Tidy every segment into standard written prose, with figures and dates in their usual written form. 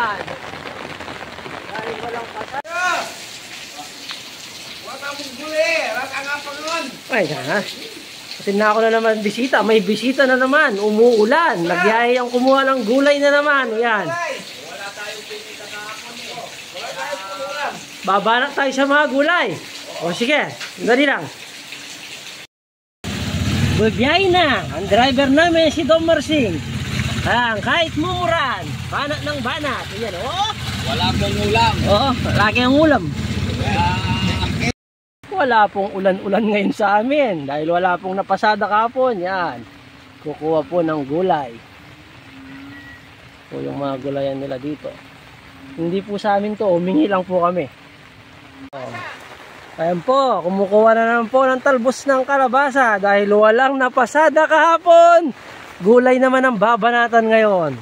umuulan. Dahil walang pasada. Wala mong guli. Wala nga pa nun. Ay, ha? Kasi na ako na naman bisita. May bisita na naman. Umuulan. Nagyayang kumuha ng gulay na naman. Ayan. Wala tayong pinita kahapon eh. Wala tayong pululan. Babanak tayo sa mga gulay. O sige, dali lang. Bubiyay na. Ang driver namin si Don Marsing. Kahit mumuran. Banat ng banat. Ayan, oh. Wala pong ulam. Oo, lagi ang ulam. Wala pong ulan-ulan ngayon sa amin. Dahil wala pong napasada kahapon. Yan. Kukuha po ng gulay. Po yung mga gulayan nila dito. Hindi po sa amin to. Humingi lang po kami. Ayan po. Kumukuha na naman po ng talbos ng kalabasa. Dahil walang napasada kahapon. Gulay naman ang babanatan ngayon.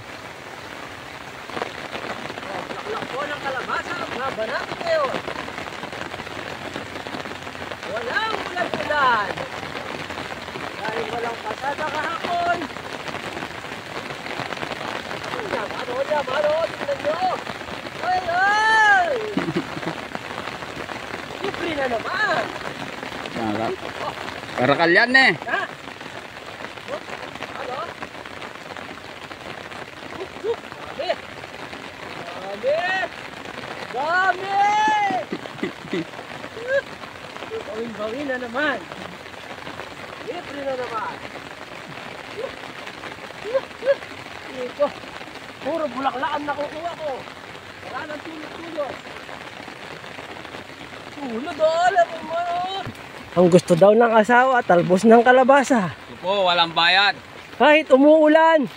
Laklak po ng kalabasa ang babanatan ngayon. Walang ulan-ulan. Dahil walang pasada kahapon. Mano, tingnan nyo. Ay, ay! Libre na naman. Karakal yan eh. Ha? Ano? Dami! Dami! Bawin-bawin na naman. Libre na naman. Ito. Puro bulaklakan nakukuha ko. Wala nang tulog-tulog. Tulog alam mo. Ang gusto daw ng asawa, talbos ng kalabasa. Ito po, walang bayad. Kahit umuulan,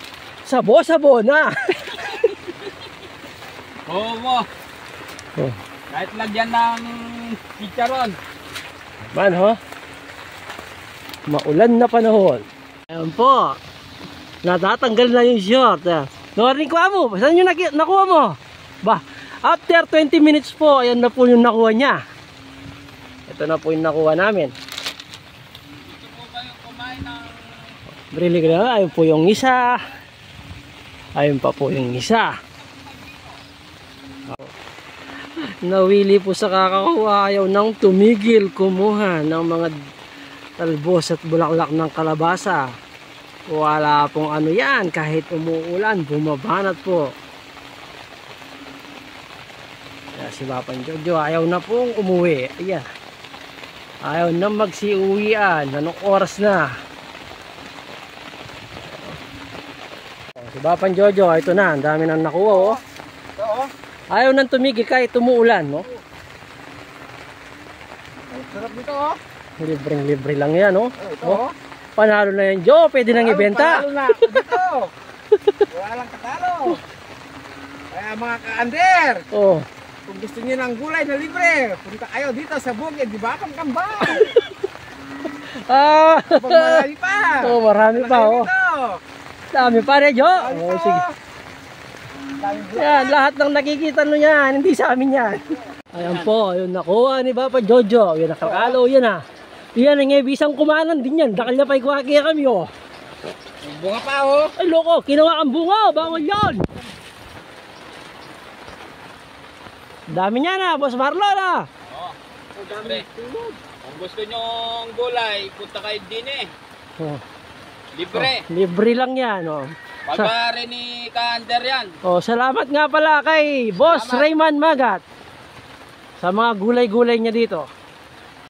sabo-sabo na. Oo mo. Oh. Kahit lagyan ng chicharon. Man ho. Maulan na panahon. Ayan po. Natatanggal na yung short. Noring kuha mo. Saan yung nakuha mo? Ba, after 20 minutes po, ayan na po yung nakuha niya. Ito na po yung nakuha namin. Ito po kayo kumain ng... Brili ka na. Ayun po yung isa. Ayun pa po yung isa. Nawili po sa kakakuha. Ayaw nang tumigil kumuha ng mga talbos at bulaklak ng kalabasa. Wala pong ano yan. Kahit umuulan, bumabanat po. Kaya si Papan Jojo ayaw na pong umuwi. Ayan. Ayaw na magsiuwian. Anong oras na? Si Papan Jojo, ito na. Ang dami nang nakuha, oh. Ayaw nang tumigil kahit umuulan, no? Sarap nito, oh. Libreng-libre lang yan, oh. Ito, Oh. Panalo na yan, Jo. Pwede nang ibenta. Panalo na ako dito. Wala lang katalo. Kaya mga ka-under, Oh. kung gusto niyo ng gulay na libre, punta kayo dito sa bukid, di ba? Kambang. Ah. Marami pa. Oh, marami pa, oh. Dami pa rin, Jo. Oh, sige. Yan, lahat ng nakikita nyo yan, hindi sa amin yan. Ayan po, yun nakuha ni Papa Jojo. Yan nakakalo, yan ah. Yan ang ibisang kumanan din yan. Dakal na pa'y kuhaki kami, oh. Bunga pa, oh. Ay, loko, kinuha ang bunga, bawal yan. Dami niya na, Boss Marlon, ah. Oh, libre. Kung gusto nyong gulay, punta kayo din eh. Oh. Libre. Oh, libre lang yan, oh. Pagkari ni ka-under yan. Oh, salamat nga pala kay Boss Salamat. Rayman Magat sa mga gulay-gulay niya dito.